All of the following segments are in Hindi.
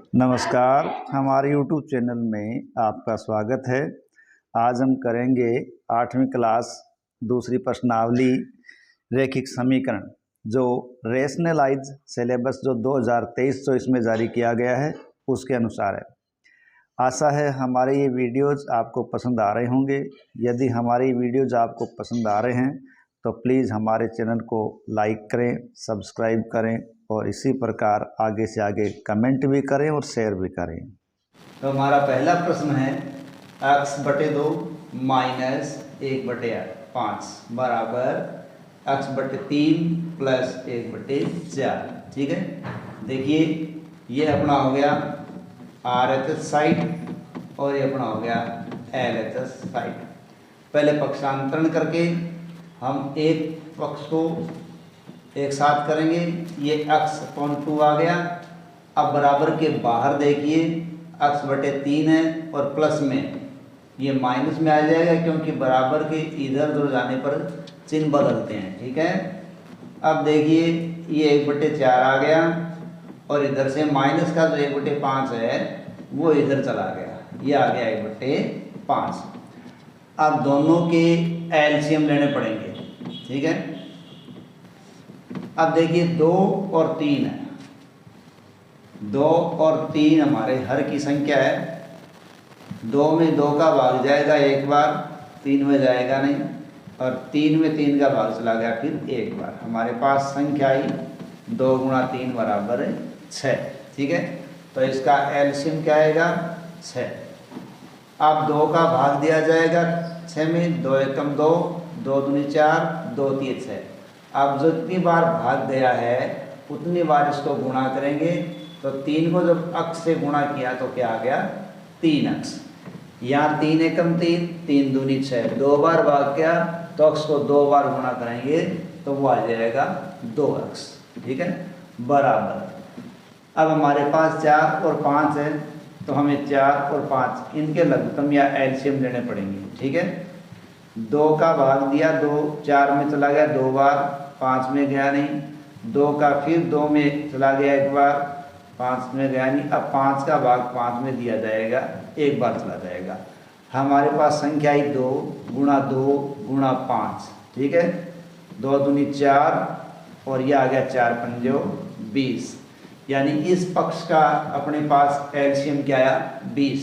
नमस्कार, हमारे YouTube चैनल में आपका स्वागत है। आज हम करेंगे 8वीं क्लास दूसरी प्रश्नावली रैखिक समीकरण जो रेशनलाइज सिलेबस जो 2023-24 में जारी किया गया है उसके अनुसार है। आशा है हमारे ये वीडियोज़ आपको पसंद आ रहे होंगे। यदि हमारी वीडियोज़ आपको पसंद आ रहे हैं तो प्लीज़ हमारे चैनल को लाइक करें, सब्सक्राइब करें और इसी प्रकार आगे से आगे कमेंट भी करें और शेयर भी करें। तो हमारा पहला प्रश्न है x/2 माइनस 1/5 बराबर x/3 प्लस 1/4। ठीक है, देखिए ये अपना हो गया RHS साइड और ये अपना हो गया LHS साइड। पहले पक्षांतरण करके हम एक पक्ष को एक साथ करेंगे। ये x/2 आ गया। अब बराबर के बाहर देखिए x/3 है और प्लस में ये माइनस में आ जाएगा क्योंकि बराबर के इधर उधर जाने पर चिन्ह बदलते हैं। ठीक है, अब देखिए ये 1/4 आ गया और इधर से माइनस का जो 1/5 है वो इधर चला गया, ये आ गया 1/5। अब दोनों के एलसीएम लेने पड़ेंगे। ठीक है, अब देखिए 2 और 3 है। 2 और 3 हमारे हर की संख्या है। 2 में 2 का भाग जाएगा एक बार, 3 में जाएगा नहीं, और 3 में 3 का भाग चला गया फिर एक बार। हमारे पास संख्या आई 2 × 3 बराबर 6। ठीक है, तो इसका एलसीएम क्या आएगा 6। अब 2 का भाग दिया जाएगा 6 में, 2 एकम 2, 2 दूनी 4, 2 3 6। अब जितनी बार भाग गया है उतनी बार इसको गुणा करेंगे। तो 3 को जब अक्ष से गुणा किया तो क्या आ गया 3 अक्ष। यहाँ 3 एकम 3, 3 दूनी 6, 2 बार भाग गया तो अक्ष को 2 बार गुणा करेंगे तो वो आ जाएगा 2 अक्ष। ठीक है, बराबर। अब हमारे पास 4 और 5 है तो हमें 4 और 5 इनके लघुत्तम या एलसीएम लेने पड़ेंगे। ठीक है, 2 का भाग दिया 2, 4 में चला गया 2 बार, 5 में गया नहीं, 2 का फिर 2 में चला गया एक बार, 5 में गया नहीं। अब 5 का भाग 5 में दिया जाएगा, एक बार चला जाएगा। हमारे पास संख्या ही 2 × 2 × 5। ठीक है, 2 दूनी 4 और यह आ गया 4 पंजो 20। यानी इस पक्ष का अपने पास एलसीएम क्या आया 20।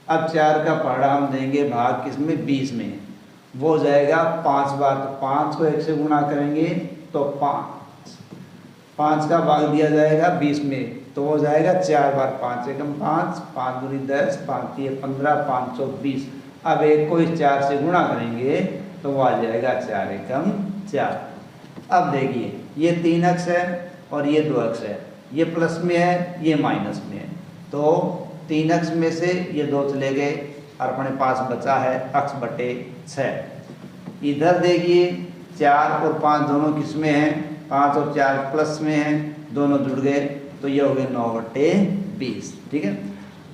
अब 4 का पहाड़ा हम देंगे भाग किसमें 20 में, वो हो जाएगा 5 बार। तो 5 को 1 से गुणा करेंगे तो 5 का भाग दिया जाएगा 20 में तो हो जाएगा 4 बार। 5 एकम 5, 5 दूनी 10, 5 3 15, 520। अब 1 को इस 4 से गुणा करेंगे तो वो आ जाएगा 4 एकम 4। अब देखिए ये 3 अक्ष है और ये 2 अक्ष है, ये प्लस में है ये माइनस में है। तो 3 अक्ष में से ये 2 चले गए और अपने पास बचा है x/6। इधर देखिए 4 और 5 दोनों किस में हैं, 5 और 4 प्लस में हैं, दोनों जुड़ गए तो ये हो गए 9/20। ठीक है,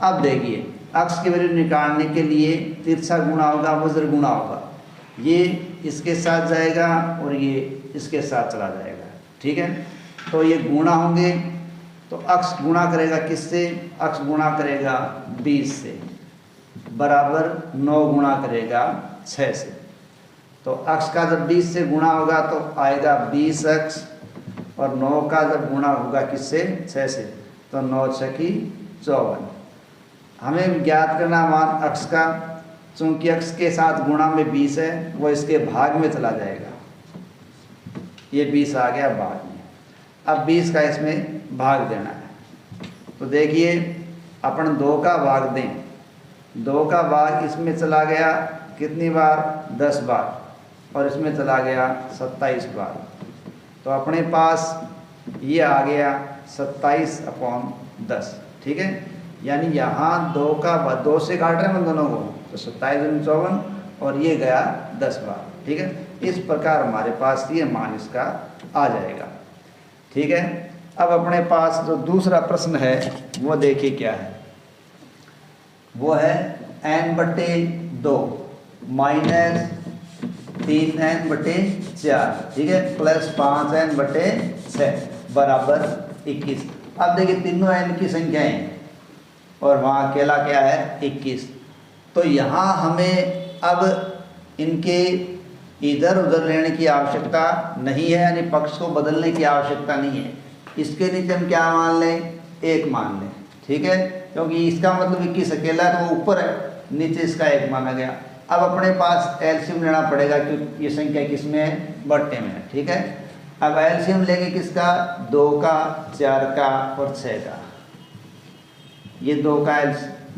अब देखिए अक्ष की वैल्यू निकालने के लिए तिरछा गुणा होगा, वज्र गुणा होगा। ये इसके साथ जाएगा और ये इसके साथ चला जाएगा। ठीक है, तो ये गुणा होंगे तो अक्ष गुणा करेगा किससे, अक्ष गुणा करेगा 20 से, बराबर 9 गुणा करेगा 6 से। तो अक्ष का जब 20 से गुणा होगा तो आएगा 20 अक्ष, और 9 का जब गुणा होगा किससे 6 से तो 9 6 की 54। हमें ज्ञात करना मान अक्ष का, चूंकि अक्ष के साथ गुणा में 20 है वो इसके भाग में चला जाएगा। ये 20 आ गया भाग में। अब 20 का इसमें भाग देना है तो देखिए अपन 2 का भाग दें, 2 का भाग इसमें चला गया कितनी बार 10 बार, और इसमें चला गया 27 बार। तो अपने पास ये आ गया 27/10। ठीक है, यानी यहाँ 2 से काट रहे हैं हम दोनों को तो 27 × 54 और ये गया 10 बार। ठीक है, इस प्रकार हमारे पास ये मान इसका आ जाएगा। ठीक है, अब अपने पास जो दूसरा प्रश्न है वो देखिए क्या है, वो है n/2 माइनस 3n/4। ठीक है, प्लस 5n/6 बराबर 21। अब देखिए तीनों n की संख्याएं हैं और वहाँ अकेला क्या है 21। तो यहाँ हमें अब इनके इधर उधर लेने की आवश्यकता नहीं है, यानी पक्ष को बदलने की आवश्यकता नहीं है। इसके नीचे हम क्या मान लें, 1 मान लें, ठीक है, क्योंकि इसका मतलब 21 अकेला है तो वो ऊपर है, नीचे इसका 1 माना गया। अब अपने पास एलसीएम लेना पड़ेगा क्योंकि ये संख्या किस में है, बट्टे में है, ठीक है। अब एलसीएम लेंगे किसका, 2 का, 4 का और 6 का। ये 2 का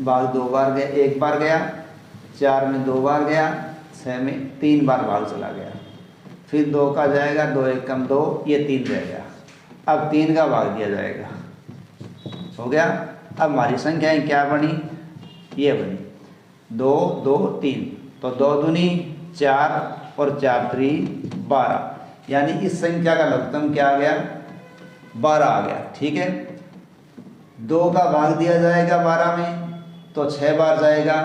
भाग 2 बार गया, 1 बार गया, 4 में 2 बार गया, 6 में 3 बार भाग चला गया, फिर 2 का जाएगा, 2 1 कम 2, ये 3 रह गया। अब 3 का भाग दिया जाएगा, हो गया। अब हमारी संख्याएं क्या बनी, ये बनी 2 2 3, तो 2 दूनी 4 और 4 3 12, यानी इस संख्या का लघुत्तम क्या आ गया, 12 आ गया, ठीक है। 2 का भाग दिया जाएगा 12 में तो 6 बार जाएगा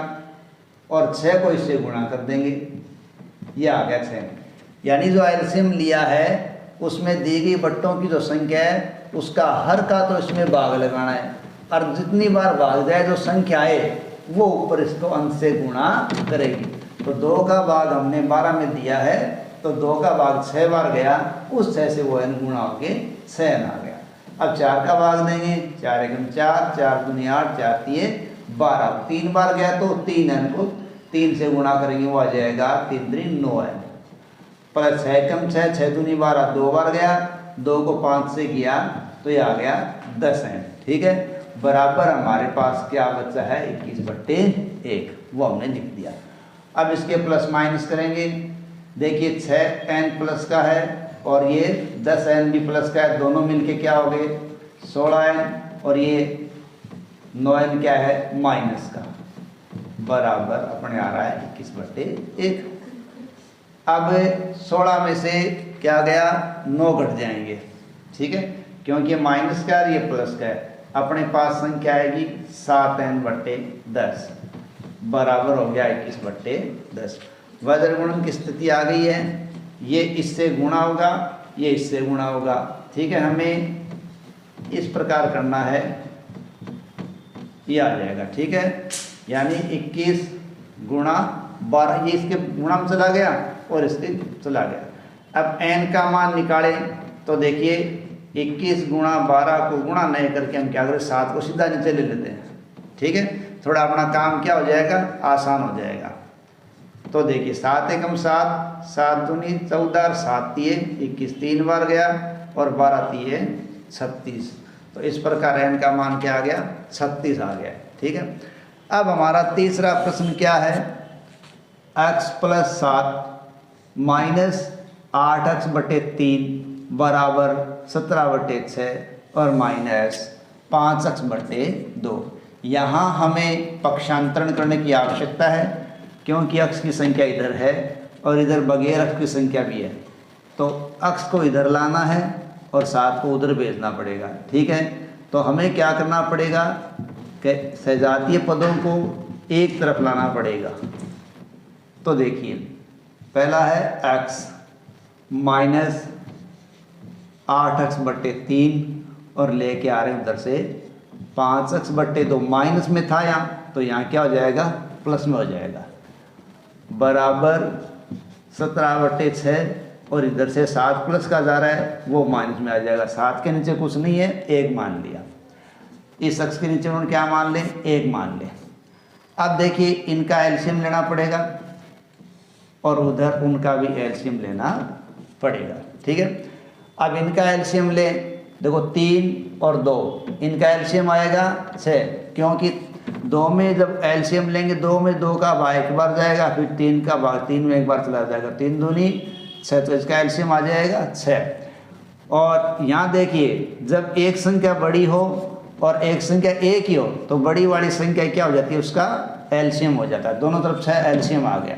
और 6 को इससे गुणा कर देंगे, ये आ गया 6। यानी जो एलसीएम लिया है उसमें दी गई बट्टों की जो संख्या है उसका हर का तो इसमें भाग लगाना है, और जितनी बार भाग जाए जो संख्या है वो ऊपर इसको अंश से गुणा करेगी। तो 2 का भाग हमने 12 में दिया है तो 2 का भाग 6 बार गया, उस 6 से वो n गुणा होके 6n आ गया। अब 4 का भाग देंगे, 4 एकम 4, 4 दूनी 8, 4 3 12, 3 बार गया तो 3n को 3 से गुणा करेंगे, वो आ जाएगा 3 3 9n, प्लस 6 एकम 6, 6 दूनी 12, 2 बार गया, 2 को 5 से किया तो ये आ गया 10n, ठीक है। बराबर हमारे पास क्या बचा है, 21/1, वो हमने लिख दिया। अब इसके प्लस माइनस करेंगे, देखिए 6n प्लस का है और ये 10n भी प्लस का है, दोनों मिलके क्या हो गए 16n, और ये 9n क्या है माइनस का, बराबर अपने आ रहा है 21/1। अब 16 में से क्या गया, 9 घट जाएंगे, ठीक है, क्योंकि ये माइनस का है ये प्लस का है। अपने पास संख्या आएगी 7n/10, बराबर हो गया 21/10। वज्र गुणन की स्थिति आ गई है, ये इससे गुणा होगा, ये इससे गुणा होगा, ठीक है। हमें इस प्रकार करना है, ये आ जाएगा, ठीक है, यानी 21 गुणा 12, ये इसके गुणा में चला गया और इसके चला गया। अब n का मान निकालें तो देखिए 21 गुणा 12 को गुणा नहीं करके हम क्या करें, 7 को सीधा नीचे ले लेते हैं, ठीक है, थोड़ा अपना काम क्या हो जाएगा, आसान हो जाएगा। तो देखिए 7 एकम 7, 7 दूनी 14, 7 3 21, 3 बार गया और 12 3 36, तो इस प्रकार n का मान क्या आ गया, 36 आ गया, ठीक है। अब हमारा तीसरा प्रश्न क्या है, x + 7 - 8x/3 बराबर 17/6 और -5x/2। यहाँ हमें पक्षांतरण करने की आवश्यकता है क्योंकि अक्ष की संख्या इधर है और इधर बगैर अक्ष की संख्या भी है, तो अक्ष को इधर लाना है और 7 को उधर भेजना पड़ेगा, ठीक है। तो हमें क्या करना पड़ेगा कि सजातीय पदों को एक तरफ लाना पड़ेगा। तो देखिए पहला है x - 8x/3 और लेके आ रहे हैं उधर से 5x/2, माइनस में था यहाँ तो यहाँ क्या हो जाएगा, प्लस में हो जाएगा, बराबर 17/6 और इधर से 7 प्लस का जा रहा है वो माइनस में आ जाएगा। 7 के नीचे कुछ नहीं है, 1 मान लिया, इस अक्ष के नीचे उन्होंने क्या मान लें, 1 मान लें। अब देखिए इनका एलसीएम लेना पड़ेगा और उधर उनका भी एलसीएम लेना पड़ेगा, ठीक है। अब इनका एलसीएम ले, देखो 3 और 2, इनका एलसीएम आएगा 6, क्योंकि 2 में जब एलसीएम लेंगे 2 में 2 का भाग 1 बार जाएगा, फिर 3 का भाग 3 में 1 बार चला जाएगा, 3 दूनी 6, तो इसका एलसीएम आ जाएगा 6। और यहाँ देखिए जब एक संख्या बड़ी हो और एक संख्या एक ही हो तो बड़ी वाली संख्या क्या हो जाती है, उसका एलसीएम हो जाता है, दोनों तरफ 6 एलसीएम आ गया।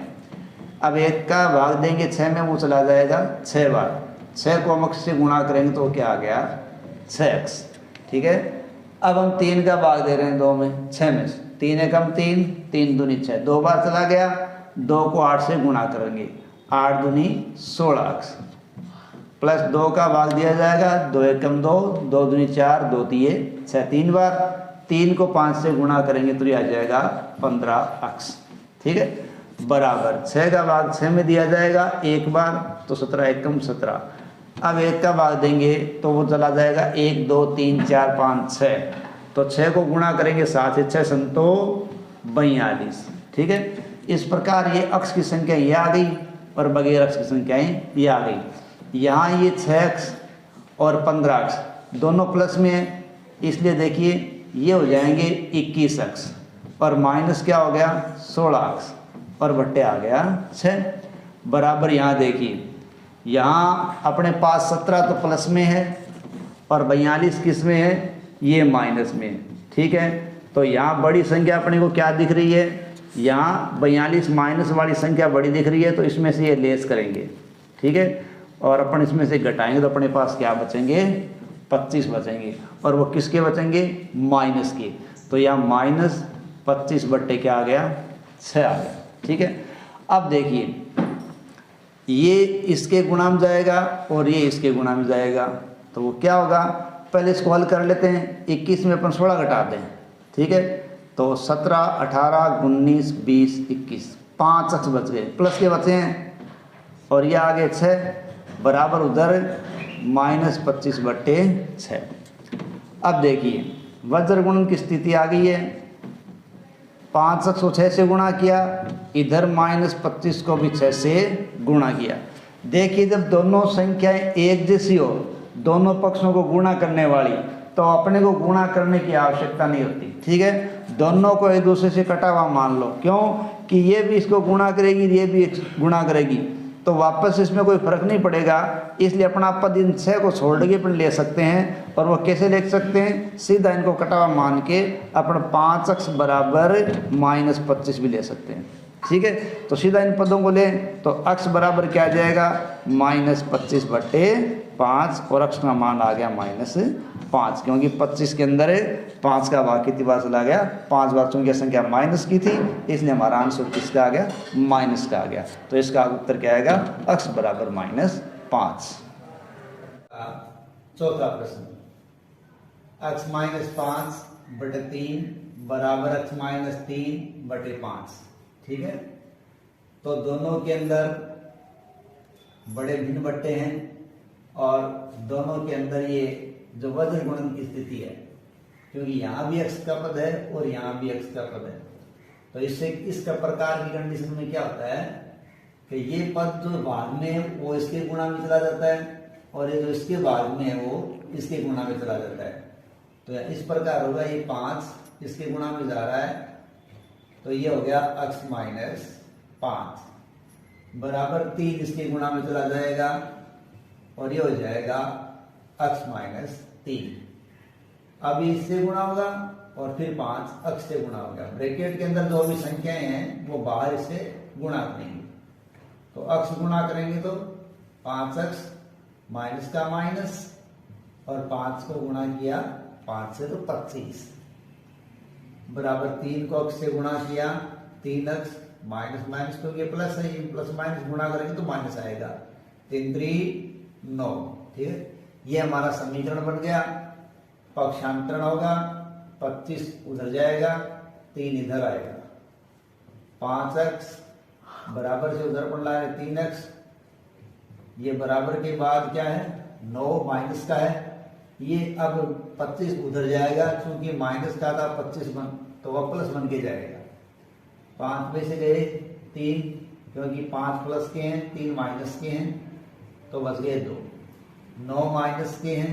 अब 1 का भाग देंगे 6 में, वो चला जाएगा 6 बार, 6 को हम अक्ष से गुणा करेंगे तो क्या आ गया 6x, ठीक है। अब हम 3 का भाग दे रहे हैं 2 में, 6 में, 3 एकम 3, 3 दूनी 6, 2 बार चला गया, 2 को 8 से गुणा करेंगे, 8 दूनी 16x, प्लस 2 का भाग दिया जाएगा, 2 एकम 2, 2 दूनी 4, 2 तिये 6, 3 बार। 3 को 5 से गुणा करेंगे तो ये आ जाएगा 15x, ठीक है, बराबर 6 का भाग 6 में दिया जाएगा एक बार, तो 17 एकम 17। अब 1 का भाग देंगे तो वो चला जाएगा 1, 2, 3, 4, 5, 6, तो 6 को गुणा करेंगे 7 से 6 संतो 42, ठीक है। इस प्रकार ये अक्ष की संख्या ये आ गई और बगैर अक्ष की संख्याएं ये आ गई। यहाँ ये 6x और 15x दोनों प्लस में है, इसलिए देखिए ये हो जाएंगे 21x और माइनस क्या हो गया 16x और बट्टे आ गया 6, बराबर। यहाँ देखिए यहाँ अपने पास 17 तो प्लस में है और 42 किस में है, ये माइनस में है, ठीक है। तो यहाँ बड़ी संख्या अपने को क्या दिख रही है, यहाँ 42 माइनस वाली संख्या बड़ी दिख रही है, तो इसमें से ये लेस करेंगे, ठीक है, और अपन इसमें से घटाएंगे तो अपने पास क्या बचेंगे 25 बचेंगे, और वो किसके बचेंगे माइनस के। तो यहाँ माइनस 25 बट्टे क्या आ गया 6 आ गया, ठीक है। अब देखिए ये इसके गुणा में जाएगा और ये इसके गुणा में जाएगा, तो वो क्या होगा, पहले इसको हल कर लेते हैं। 21 में अपन 16 घटाते हैं, ठीक है, तो 17, 18, 19, 20, 21, 5 अक्ष बच गए, प्लस के बचे हैं और ये आगे 6, बराबर उधर -25 बट्टे 6। अब देखिए वज्र गुणन की स्थिति आ गई है, 5 अक्ष को 6 से गुणा किया, इधर -25 को भी 6 से गुणा किया। देखिए जब दोनों संख्याएं एक जैसी हो, दोनों पक्षों को गुणा करने वाली, तो अपने को गुणा करने की आवश्यकता नहीं होती, ठीक है। दोनों को एक दूसरे से कटा हुआ मान लो, क्यों कि ये भी इसको गुणा करेगी, ये भी गुणा करेगी, तो वापस इसमें कोई फर्क नहीं पड़ेगा, इसलिए अपना पद इन 6 को छोड़ के अपन ले सकते हैं। और वो कैसे लिख सकते हैं, सीधा इनको कटा हुआ मान के अपन 5x बराबर -25 भी ले सकते हैं, ठीक है। तो सीधा इन पदों को लें तो x बराबर क्या आ जाएगा -25 बट्टे 5 और x का मान आ गया -5, क्योंकि 25 के अंदर 5 का भाग कितनी बार चला गया 5 बार, चूंकि संख्या माइनस की थी इसलिए हमारा आंसर किसका आ गया माइनस का आ गया। तो इसका उत्तर क्या आएगा x बराबर -5। चौथा प्रश्न, x -5 बटे 3 बराबर x -3 बटे 5, ठीक है। तो दोनों के अंदर बड़े भिन्न बट्टे हैं और दोनों के अंदर ये जो वज्र गुणन की स्थिति है, क्योंकि यहाँ भी x का पद है और यहाँ भी x का पद है, तो इससे इसका प्रकार की कंडीशन में क्या होता है कि ये पद जो भाग में है वो इसके गुणा में चला जाता है और ये जो इसके भाग में है वो इसके गुणा में चला जाता है। तो इस प्रकार होगा, ये 5 इसके गुणा में जा रहा है, तो ये हो गया x -5 बराबर 3 इसके गुणा में चला जाएगा और ये हो जाएगा x -3। अब इससे गुणा होगा और फिर 5 x से गुणा होगा। ब्रैकेट के अंदर जो भी संख्याएं हैं वो बाहर से गुणा करेंगे, तो x गुणा करेंगे तो 5x माइनस का माइनस और 5 को गुणा किया 5 से तो 25 बराबर 3 को x से गुणा किया 3x माइनस माइनस, क्योंकि प्लस है, प्लस माइनस गुणा करेंगे तो माइनस आएगा, 3 3 9, ठीक है। ये हमारा समीकरण बन गया। पक्षांतरण होगा, 25 उधर जाएगा, 3 इधर आएगा, 5x बराबर से उधर पड़ रहा है 3x, ये बराबर के बाद क्या है 9 माइनस का है, ये अब 25 उधर जाएगा, क्योंकि माइनस का था 25 बन तो वह प्लस बन के जाएगा। 5 में से गए 3, क्योंकि 5 प्लस के हैं 3 माइनस के हैं, तो बच गए 2। 9 माइनस के हैं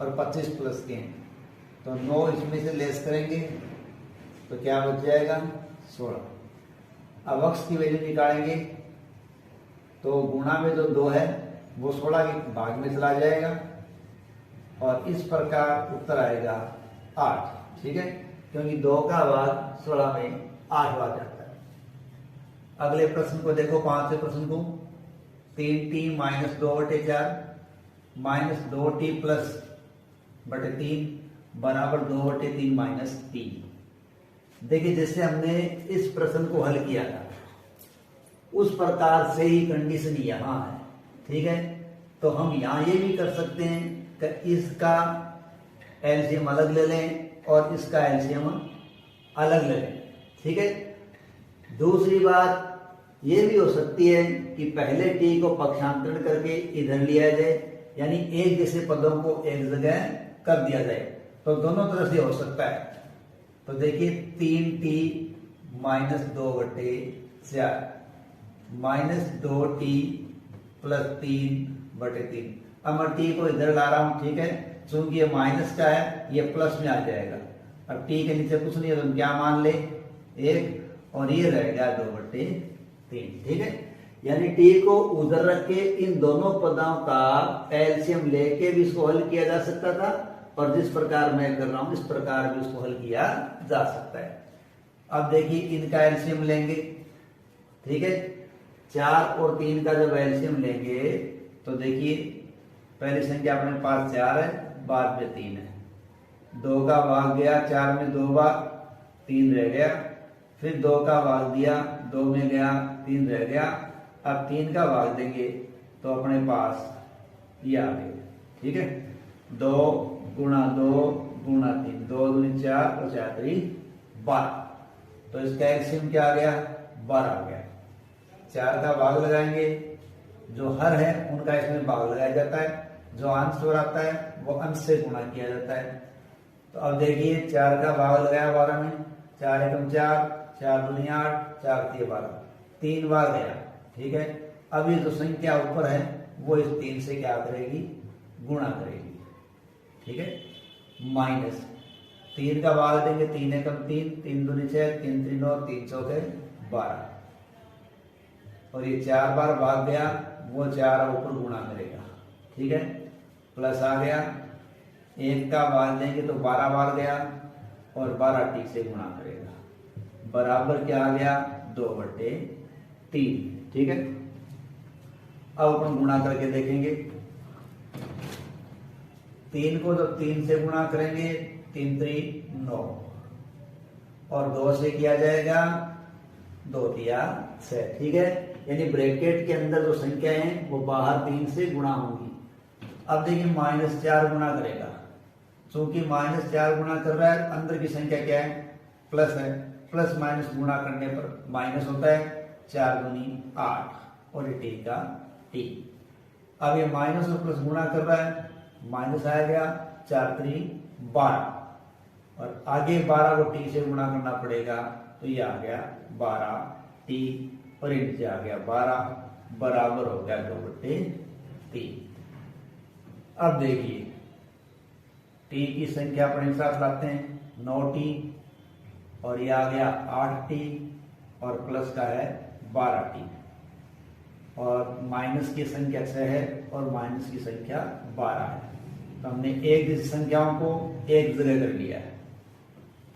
और 25 प्लस के हैं, तो 9 इसमें से लेस करेंगे तो क्या बच जाएगा 16। अब x की वैल्यू निकालेंगे तो गुणा में जो 2 है वो 16 के भाग में चला जाएगा और इस प्रकार उत्तर आएगा 8, ठीक है, क्योंकि 2 का भाग 16 में 8 आ जाता है। अगले प्रश्न को देखो, 5वें प्रश्न को, 3t minus 2/4 minus 2t plus बटे 3 बराबर 2/3 माइनस 3। देखिए जैसे हमने इस प्रश्न को हल किया था उस प्रकार से ही कंडीशन यहाँ है, ठीक है। तो हम यहाँ ये भी कर सकते हैं कि इसका एलसीएम अलग ले लें और इसका एलसीएम अलग ले लें। ठीक है। दूसरी बात ये भी हो सकती है कि पहले टी को पक्षांतरण करके इधर लिया जाए, यानी एक जैसे पदों को एक जगह कर दिया जाए, तो दोनों तरफ से हो सकता है। तो देखिए 3t minus 2/4 minus 2t plus 3/3। अब मैं टी को इधर ला रहा हूं, ठीक है, चूंकि ये माइनस का है ये प्लस में आ जाएगा। अब टी के नीचे कुछ नहीं है तो हम क्या मान ले 1 और ये रहेगा 2/3। ठीक है। यानी टी को उधर रख के इन दोनों पदों का एलसीएम लेके भी इसको हल किया जा सकता था, और जिस प्रकार मैं कर रहा हूं इस प्रकार भी उसको हल किया जा सकता है। अब देखिए इनका एलसीएम लेंगे। ठीक है। 4 और 3 का जब एलसीएम लेंगे तो देखिए पहली संख्या अपने पास 4 है, बाद में 3 है, 2 का भाग गया 4 में 2 बार, 3 रह गया, फिर 2 का भाग दिया 2 में गया, 3 रह गया। अब 3 का भाग देंगे तो अपने पास ये आ गया। ठीक है। 2 गुणा 2 गुणा 3, 2 दूनी 4 और 4 3 12। तो इसका एलसीएम क्या आ गया 12 आ गया। 4 का भाग लगाएंगे, जो हर है उनका इसमें भाग लगाया जाता है, जो अंश हो आता है वो अंश से गुणा किया जाता है। तो अब देखिए 4 का भाग लगाया 12 में, 4 एकम 4, 4 दूनी 8, 4 3 12, 3 बार गया। ठीक है। अब ये जो संख्या ऊपर है वो इस 3 से क्या करेगी गुणा करेगी। ठीक है। माइनस 3 का भाग देंगे, 3 एकम 3, 3 दूनी 6, 3 3 9, 3 चौके 12, और ये 4 बार भाग गया, वो 4 ऊपर गुणा करेगा। ठीक है। प्लस आ गया, 1 का भाग देंगे तो 12 बार गया और 12 टी से गुणा करेगा, बराबर क्या आ गया 2/3। ठीक है। अब अपन गुणा करके देखेंगे। 3 को जब 3 से गुणा करेंगे 3 3 9, और 2 से किया जाएगा 2 3 6। ठीक है। यानी ब्रैकेट के अंदर जो संख्या है वो बाहर 3 से गुणा होंगी। अब देखिए -4 गुणा करेगा, क्योंकि -4 गुणा कर रहा है, अंदर की संख्या क्या है प्लस है, प्लस माइनस गुणा करने पर माइनस होता है, 4 दूनी 8 और ये टी का टी। अब ये माइनस और प्लस गुणा कर रहा है, माइनस आ गया, 4 3 12, और आगे 12 को टी से गुणा करना पड़ेगा, तो ये आ गया 12 टी, और नीचे आ गया 12, बराबर हो गया 2/3। अब देखिए टी की संख्या अपने साथ लाते हैं 9t, और ये आ गया 8t, और प्लस का है 12t, और माइनस की संख्या 6 है और माइनस की संख्या 12 है। तो हमने एक जैसी संख्याओं को एक जगह कर लिया है।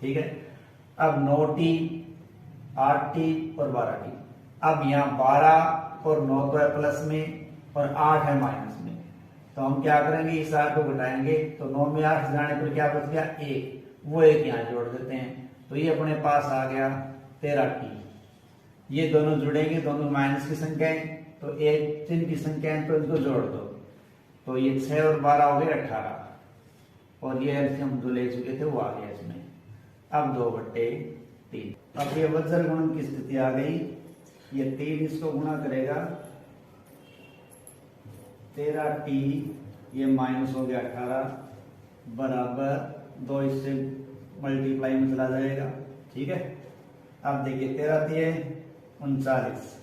ठीक है। अब 9t 8t और 12t, अब यहाँ 12 और 9 तो है प्लस में और 8 है माइनस में, तो हम क्या करेंगे इस 8 को घटाएंगे, तो 9 में 8 जाने पर क्या बच गया 1, वो 1 यहाँ जोड़ देते हैं, तो ये अपने पास आ गया 13t। ये दोनों जुड़ेंगे, दोनों माइनस की संख्या है, तो एक चिन्ह की संख्या है तो इनको जोड़ दो, तो ये 6 और 12 हो गए 18, और ये हम जो ले चुके थे वो आ गया इसमें। अब 2/3। अब ये वज्र गुणन की स्थिति आ गई, ये 3 इसको गुणा करेगा 13t, ये माइनस हो गया 18, बराबर 2 इससे मल्टीप्लाई में चला जाएगा। ठीक है। अब देखिए 13 दिए 39,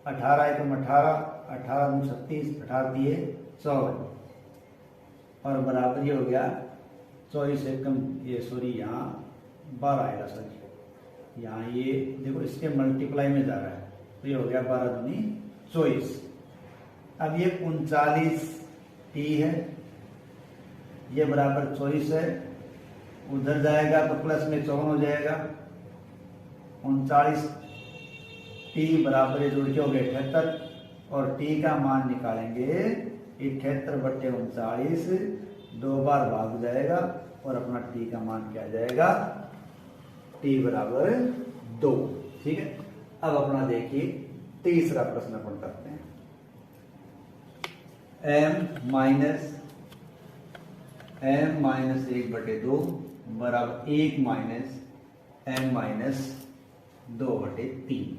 18 एकम 18, 18 दूनी 36, 18 दिए 24, और बराबर ये हो गया 24 एकम, ये सॉरी यहाँ 12 आएगा, सॉरी यहाँ ये देखो इसके मल्टीप्लाई में जा रहा है, तो ये हो गया 12 दूनी 24। अब ये 39t है, ये बराबर 24 है, उधर जाएगा तो प्लस में 54 हो जाएगा, 39t बराबर ये जोड़ के हो गए 78, और t का मान निकालेंगे 78/39, 2 बार भाग जाएगा, और अपना t का मान क्या जाएगा t बराबर 2। ठीक है। अब अपना देखिए तीसरा प्रश्न अपन करते हैं। m माइनस 1/2 बराबर 1 माइनस m माइनस 2/3।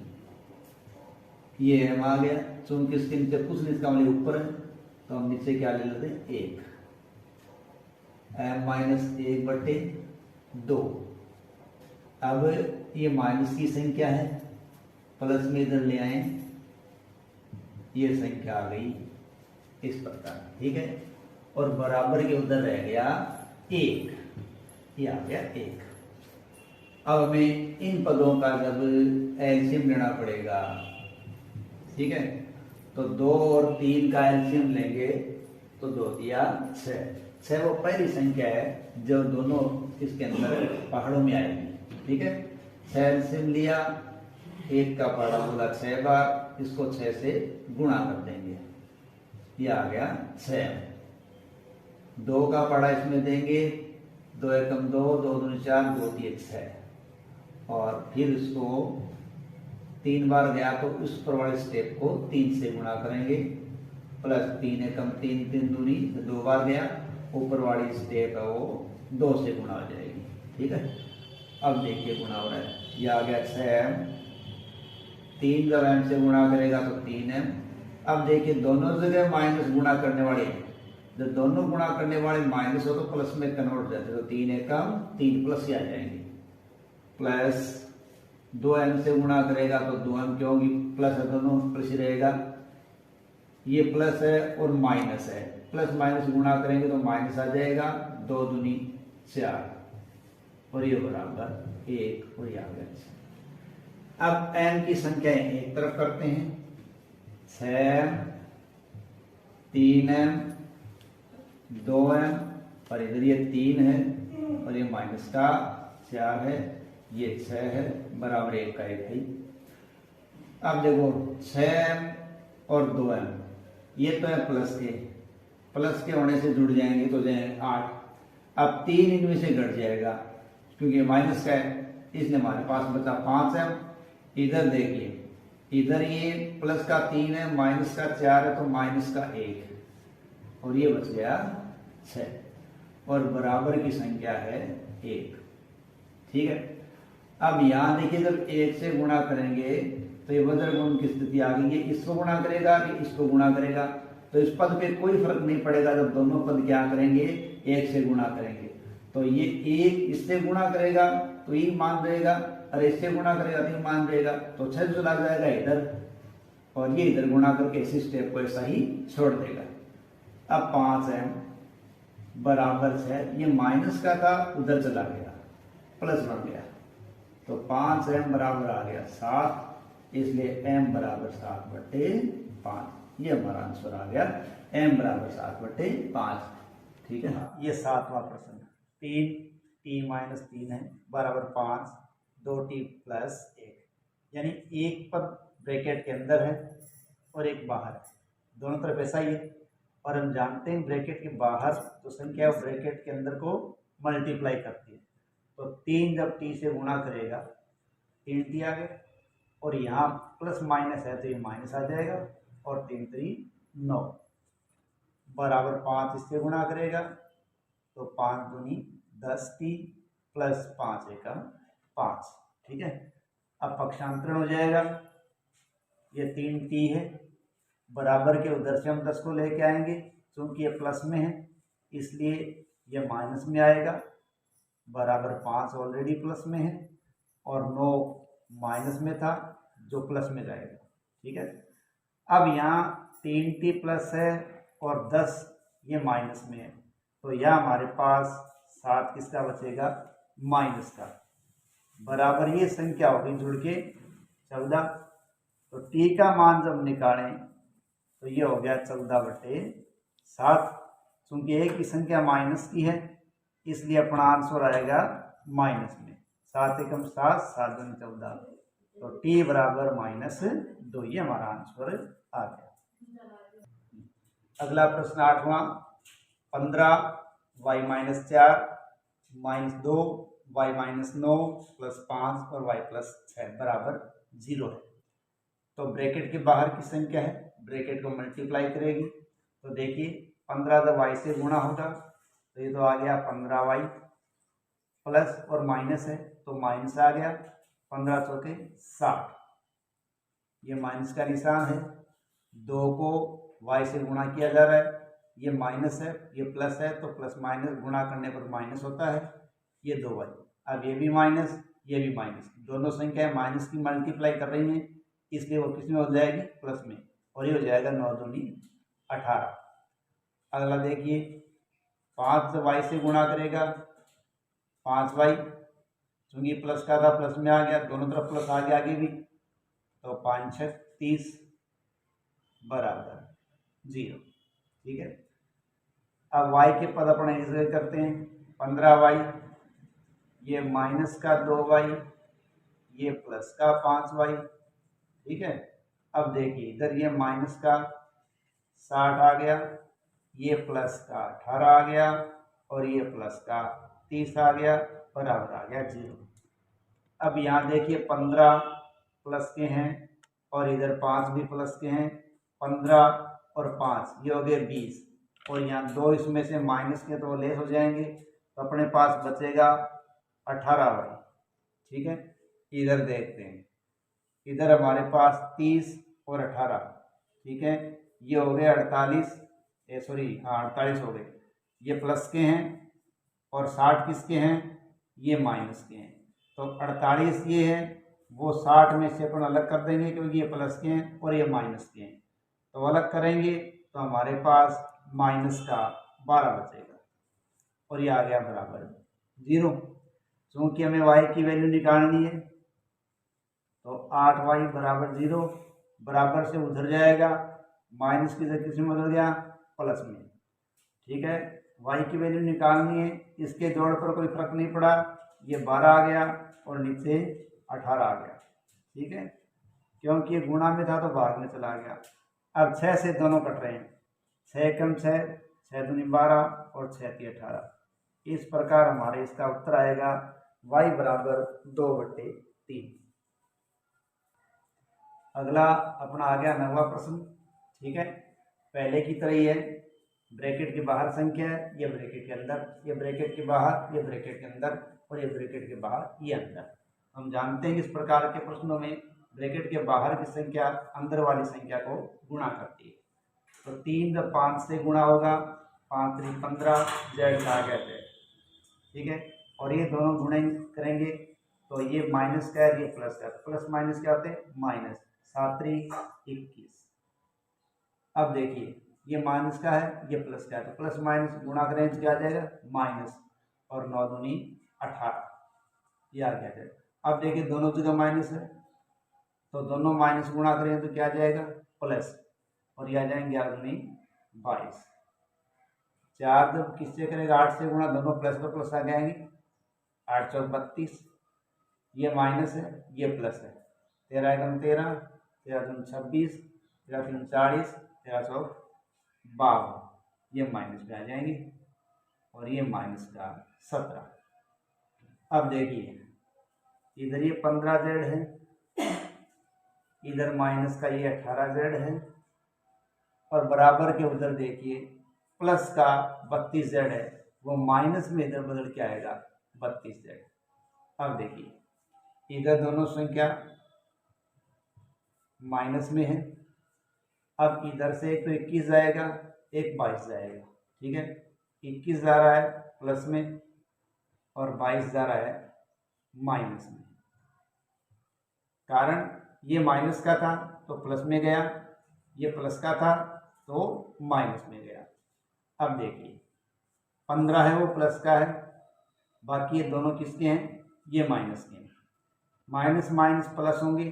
ये m आ गया, चूंकि इसके नीचे कुछ नहीं, इसका मतलब ऊपर है तो हम नीचे क्या ले लेते हैं 1, m माइनस 1/2। अब ये माइनस की संख्या है, प्लस में इधर ले आए, ये संख्या आ गई इस प्रकार, ठीक है। और बराबर के उधर रह गया 1, ये आ गया 1। अब हमें इन पदों का जब एलसीएम लेना पड़ेगा, ठीक है, तो 2 और 3 का एलसीएम लेंगे तो 2 दिया 6 वो पहली संख्या है जो दोनों इसके अंदर पहाड़ों में आएगी, ठीक है। 6 एलसीएम लिया, 1 का पहाड़ा बोला 6 बार, इसको 6 से गुणा कर देंगे, ये आ गया 6। 2 का पहाड़ा इसमें देंगे, 2 एकम 2, 2 दूनी 4, 2 3 6, और फिर इसको 3 बार गया तो उस ऊपर वाले स्टेप को 3 से गुणा करेंगे, प्लस 3 एकम 3, 3 दूनी 2 बार गया, ऊपर वाली स्टेप है वो 2 से गुणा हो जाएगी, ठीक है। अब देखिए गुणा हो रहा है, ये आ गया 6m, 3 जब m से गुणा करेगा तो 3m। अब देखिए दोनों जगह माइनस गुणा करने वाले, जब दोनों गुणा करने वाले माइनस हो तो प्लस में कन्वर्ट हो जाते, तो 3 एकम 3 प्लस ही आ जाएंगे, प्लस 2m से गुणा करेगा तो 2m क्यों होगी, प्लस है दोनों प्लस ही रहेगा, ये प्लस है और माइनस है, प्लस माइनस गुणा करेंगे तो माइनस आ जाएगा, 2 दूनी 4 और ये बराबर 1 और ये आ गया। अब m की संख्याएं एक तरफ करते हैं, 6m, 3m, 2m, और इधर ये 3 है और ये माइनस का 4 है, ये 6 है, बराबर 1 का 1 है। अब देखो 6m और 2m ये तो है प्लस के होने से जुड़ जाएंगे तो जाएंगे 8। अब 3 इनमें से घट जाएगा क्योंकि माइनस का है, इसलिए हमारे पास बचा 5m। इधर देखिए, इधर ये प्लस का 3 है, माइनस का 4 है, तो माइनस का 1 और ये बच गया 6 और बराबर की संख्या है 1, ठीक है। अब यहां देखिए जब 1 से गुणा करेंगे तो ये वज्र गुण की स्थिति आ गई, ये इसको गुणा करेगा कि इसको गुणा करेगा, तो इस पद पे कोई फर्क नहीं पड़ेगा जब दोनों पद क्या करेंगे 1 से गुणा करेंगे, तो ये 1 इससे गुणा करेगा तो ये मान रहेगा, और इससे गुणा करेगा तो ये मान रहेगा, तो 6 चला जाएगा इधर और ये इधर गुणा करके इसी स्टेप को ऐसा ही छोड़ देगा। अब 5m बराबर 6, ये माइनस का था उधर चला गया, प्लस बन गया, तो 5m बराबर आ गया 7, इसलिए m बराबर 7/5, ये हमारा आंसर आ गया, m बराबर 7/5, ठीक है। ये 7वां प्रश्न, 3t माइनस 3 है बराबर 5, 2t प्लस 1, यानी एक पद ब्रैकेट के अंदर है और एक बाहर है, दोनों तरफ ऐसा ही है। और हम जानते हैं ब्रैकेट के बाहर जो संख्या है ब्रैकेट के अंदर को मल्टीप्लाई करती है, तो 3 जब t से गुणा करेगा 3t आ गया, और यहाँ प्लस माइनस है तो ये माइनस आ जाएगा, और 3 3 9 बराबर 5 इससे गुणा करेगा तो 5 दूनी 10t प्लस 5 एकम 5, ठीक है। अब पक्षांतरण हो जाएगा, ये 3t है, बराबर के उधर से हम 10 को लेके आएंगे, क्योंकि ये प्लस में है इसलिए ये माइनस में आएगा, बराबर 5 ऑलरेडी प्लस में है और 9 माइनस में था जो प्लस में जाएगा, ठीक है। अब यहाँ 3t प्लस है और 10 ये माइनस में है, तो यहाँ हमारे पास 7 किसका बचेगा, माइनस का, बराबर ये संख्या होगी जुड़ के 14, तो t का मान जब निकालें तो ये हो गया 14/7, चूंकि एक की संख्या माइनस की है इसलिए अपना आंसर आएगा माइनस में, 7 एकम 7, 7 दूनी 14, तो t बराबर -2, ये हमारा आंसर आ गया। अगला प्रश्न 8वां, 15y - 4 - 2 y - 9 + 5 और y + 6 बराबर 0 है। तो ब्रैकेट के बाहर की संख्या है, ब्रैकेट को मल्टीप्लाई करेगी तो देखिए 15 जब y से गुणा होगा तो ये तो आ गया 15y, प्लस और माइनस है तो माइनस आ गया 15 चौके 60, ये माइनस का निशान है। 2 को y से गुणा किया जा रहा है, ये माइनस है ये प्लस है तो प्लस माइनस गुणा करने पर माइनस होता है, ये 2y। अब ये भी माइनस ये भी माइनस, दोनों संख्याएं माइनस की मल्टीप्लाई कर रही हैं, इसलिए वो किस में हो जाएगी, प्लस में, और ये हो जाएगा 9 दूनी 18। अगला देखिए 5 y से गुणा करेगा 5y, चूंकि प्लस का था प्लस में आ गया, दोनों तरफ प्लस आ गया आगे भी, तो 5 6 30 बराबर 0। ठीक है, अब y के पद अपने ऐसे करते हैं, 15y, ये माइनस का 2y, ये प्लस का 5y। ठीक है, अब देखिए इधर ये माइनस का 60 आ गया, ये प्लस का 18 आ गया, और ये प्लस का 30 आ गया, बराबर आ गया 0। अब यहाँ देखिए 15 प्लस के हैं और इधर 5 भी प्लस के हैं, 15 और 5 ये हो गए 20, और यहाँ 2 इसमें से माइनस के तो लेस हो जाएंगे, तो अपने पास बचेगा 18y। ठीक है, इधर देखते हैं, इधर हमारे पास 30 और 18, ठीक है, ये हो गए 48, 48 हो गए, ये प्लस के हैं और 60 किसके हैं, ये माइनस के हैं, तो 48 ये है, वो 60 में से अपन अलग कर देंगे क्योंकि ये प्लस के हैं और ये माइनस के हैं, तो अलग करेंगे तो हमारे पास माइनस का 12 बचेगा, और ये आ गया बराबर 0। चूँकि हमें y की वैल्यू निकालनी है तो 8y बराबर 0, बराबर से उधर जाएगा, माइनस की जगह किस में बदल गया, प्लस में। ठीक है, y की वैल्यू निकालनी है, इसके जोड़ पर कोई फर्क नहीं पड़ा, ये 12 आ गया और नीचे 18 आ गया। ठीक है, क्योंकि ये गुणा में था तो भाग में चला गया। अब 6 से दोनों कट रहे हैं, 6 कम 6, 6 दूनी 12 और 6 × 18। इस प्रकार हमारे इसका उत्तर आएगा y बराबर 2/3। अगला अपना आ गया 9वां प्रश्न। ठीक है, पहले की तरह ही है, ब्रैकेट के बाहर संख्या है, ये ब्रैकेट के अंदर, ये ब्रैकेट के बाहर, ये ब्रैकेट के अंदर, और ये ब्रैकेट के बाहर, ये अंदर। हम जानते हैं कि इस प्रकार के प्रश्नों में ब्रैकेट के बाहर की संख्या अंदर वाली संख्या को गुणा करती है। तो 3 जब 5 से गुणा होगा, 5 3 15, z का आ गया z। ठीक है, और ये दोनों गुणे करेंगे तो ये माइनस का है, ये प्लस का, तो प्लस माइनस क्या होते हैं, माइनस, 7 3 21। अब देखिए ये माइनस का है, ये प्लस का है, तो प्लस माइनस गुणा करें तो क्या आ जाएगा, माइनस, और 9 दूनी 18, ये आ गया। अब देखिए दोनों जगह माइनस है, तो दोनों माइनस गुणा करें तो क्या आ जाएगा, प्लस, और ये आ जाएंगे 11 दूनी 22। 4 जब किससे करेगा, 8 से गुणा, दोनों प्लस पर प्लस आ जाएंगे, 8 चौक 32, ये माइनस है ये प्लस है, 13 एकम 13, 13 दूनी 26, 13 3 40, 13 चौक 52, ये माइनस में आ जाएंगे, और ये माइनस का 17। अब देखिए इधर ये 15z है, इधर माइनस का ये 18z है, और बराबर के उधर देखिए प्लस का 32z है, वो माइनस में इधर बदल के आएगा 32z। अब देखिए इधर दोनों संख्या माइनस में है, अब इधर से एक तो 21 जाएगा, एक 22 जाएगा। ठीक है, 21 जा रहा है प्लस में और 22 जा रहा है माइनस में, कारण ये माइनस का था तो प्लस में गया, ये प्लस का था तो माइनस में गया। अब देखिए 15 है वो प्लस का है, बाकी ये दोनों किसके हैं, ये माइनस के हैं, माइनस माइनस प्लस होंगे,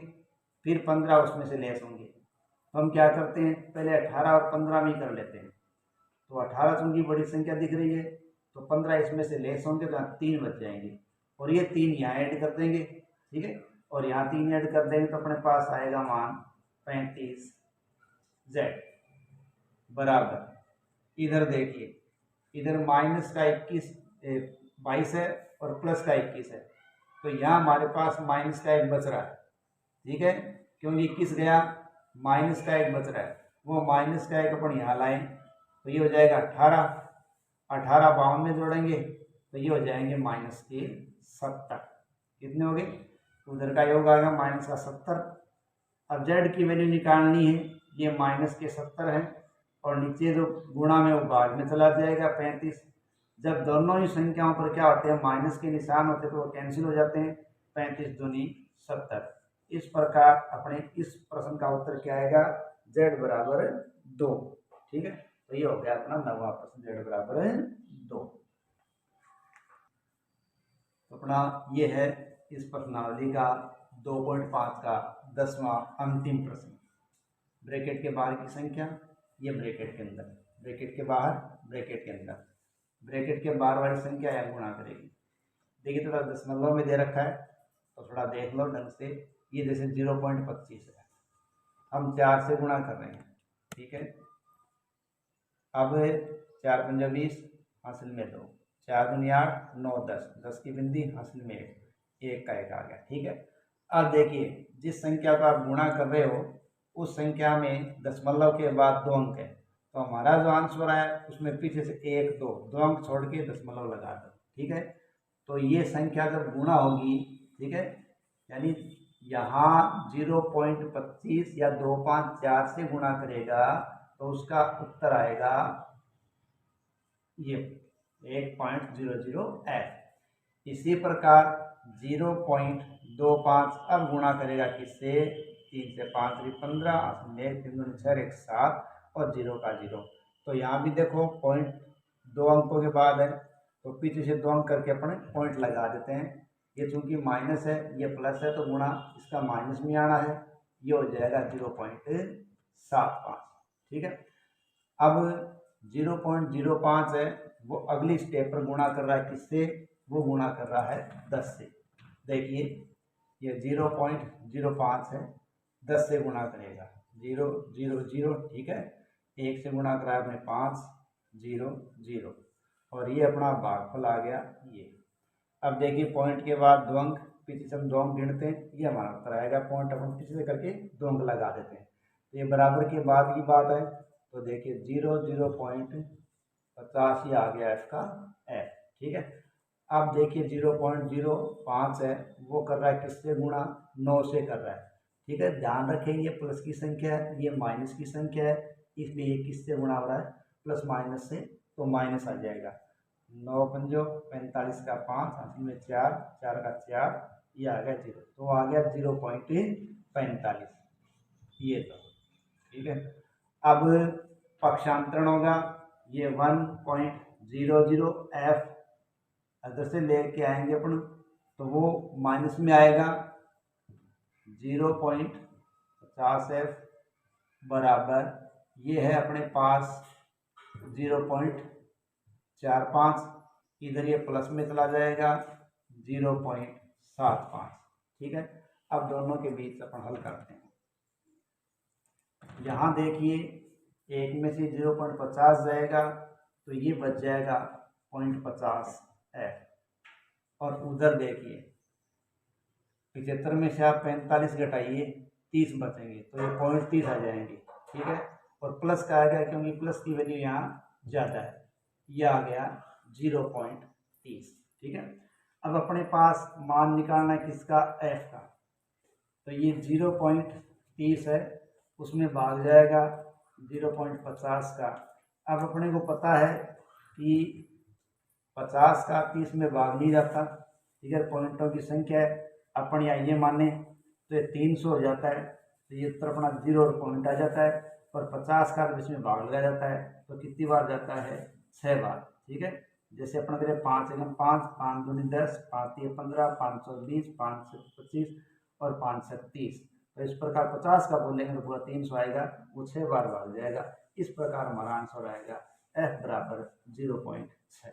फिर 15 उसमें से लेस होंगे, तो हम क्या करते हैं, पहले 18 और 15 में ही कर लेते हैं। तो 18 चूंकि बड़ी संख्या दिख रही है तो 15 इसमें से लेस होंगे, तो 3 बच जाएंगे, और ये 3 यहाँ ऐड कर देंगे। ठीक है, और यहाँ 3 ऐड कर देंगे तो अपने पास आएगा मान 35z बराबर, इधर देखिए इधर माइनस का 22 है और प्लस का 21 है, तो यहाँ हमारे पास माइनस का 1 बच रहा है। ठीक है, क्योंकि 21 गया, माइनस का 1 बच रहा है, वो माइनस का 1 अपन यहाँ लाएं तो ये हो जाएगा 18, 18 52 में जोड़ेंगे तो ये हो जाएंगे माइनस के 70। कितने हो गए? उधर का योग आएगा माइनस का 70। अब जेड की वैल्यू निकालनी है, ये माइनस के 70 है और नीचे जो गुणा में वो भाग में चला जाएगा 35। जब दोनों ही संख्याओं पर क्या होते हैं, माइनस के निशान होते हैं तो वो कैंसिल हो जाते हैं, 35 दूनी 70। इस प्रकार अपने इस प्रश्न का उत्तर क्या आएगा, z बराबर 2। ठीक है, तो ये हो गया अपना 9वां प्रश्न, z बराबर 2। तो अपना ये है इस प्रश्नावली का 2.5 का 10वां अंतिम प्रश्न। ब्रैकेट के बाहर की संख्या, ये ब्रैकेट के अंदर, ब्रैकेट के बाहर, ब्रैकेट के अंदर, ब्रैकेट के बाहर वाली संख्या या गुणा करेगी। देखिए थोड़ा दशमलव में दे रखा है तो थोड़ा देख लो ढंग से। ये जैसे 0.25 है, हम 4 से गुणा कर रहे हैं। ठीक है, अब 4 पंजा 20, हासिल में 2, 4 दूनी 8, 9 10, 10 की बिंदी, हासिल में 1 का 1 आ गया। ठीक है, अब देखिए जिस संख्या का आप गुणा कर रहे हो उस संख्या में दशमलव के बाद 2 अंक है, तो हमारा जो आंसर है उसमें पीछे से 1 2 अंक छोड़ के दशमलव लगा दो। ठीक है, तो ये संख्या जब गुणा होगी, ठीक है, यानी यहाँ 0.25 या 254 से गुणा करेगा तो उसका उत्तर आएगा ये 1.00f। इसी प्रकार 0.25 अब गुणा करेगा किससे, 3 से 5 3 15, 3 3 6 1 7 और 0 का 0। तो यहाँ भी देखो पॉइंट 2 अंकों के बाद है तो पीछे से 2 अंक करके अपने पॉइंट लगा देते हैं। ये चूंकि माइनस है ये प्लस है तो गुणा इसका माइनस में आना है, ये हो जाएगा 0.75। ठीक है, अब 0.05 है वो अगली स्टेप पर गुणा कर रहा है किससे, वो गुणा कर रहा है 10 से। देखिए ये 0.05 है, 10 से गुणा करेगा 0 0 0। ठीक है, 1 से गुणा करा अपने 5 0 0 और ये अपना भागफल आ गया ये। अब देखिए पॉइंट के बाद 2 अंक, पीछे से हम 2 अंक गिनते हैं, ये हमारा उत्तर आएगा। पॉइंट अपन पीछे से करके 2 अंक लगा देते हैं, तो ये बराबर के बाद की बात है। तो देखिए 0.50 ही आ गया इसका f। ठीक है, अब देखिए 0.05 है वो कर रहा है किससे गुणा, 9 से कर रहा है। ठीक है, ध्यान रखें ये प्लस की संख्या है, ये माइनस की संख्या है, इसलिए ये किससे गुणा हो रहा है, प्लस माइनस से, तो माइनस आ जाएगा। 9 पंजो 45 का 5, हासिल में 4, 4 का 4, ये आ गया 0, तो आ गया 0.45 ये। तो ठीक है, अब पक्षांतरण होगा, ये 1.00f अगर से लेके आएंगे अपन तो वो माइनस में आएगा, 0.50f बराबर ये है अपने पास 0.45, इधर ये प्लस में चला जाएगा 0.75। ठीक है, अब दोनों के बीच अपन हल करते हैं। यहाँ देखिए एक में से 0.50 जाएगा तो ये बच जाएगा 0.50f, और उधर देखिए 75 में से आप 45 घटाइए 30 बचेंगे तो ये 0.30 आ जाएंगे। ठीक है, और प्लस का आ गया क्योंकि प्लस की वैल्यू यहाँ ज़्यादा है, ये आ गया 0.30। ठीक है, अब अपने पास मान निकालना है किसका, f का, तो ये 0.30 है उसमें भाग जाएगा 0.50 का। अब अपने को पता है कि 50 का 30 में भाग नहीं जाता। ठीक है, पॉइंटों की संख्या है, अपन यहाँ ये माने तो ये 300 हो जाता है, तो ये उत्तर अपना 0 और पॉइंट आ जाता है, और 50 का इसमें भाग लगाया जाता है तो कितनी बार जाता है, 6 बार। ठीक है, जैसे अपन करें 5 एकम 5, 5 दूनी 10, 5 3 15, 520, 5 से 25 और 5 से 30। तो इस प्रकार 50 का बोलेंगे तो पूरा 300 आएगा, वो 6 बार भाग जाएगा। इस प्रकार हमारा आंसर आएगा f बराबर 0.6।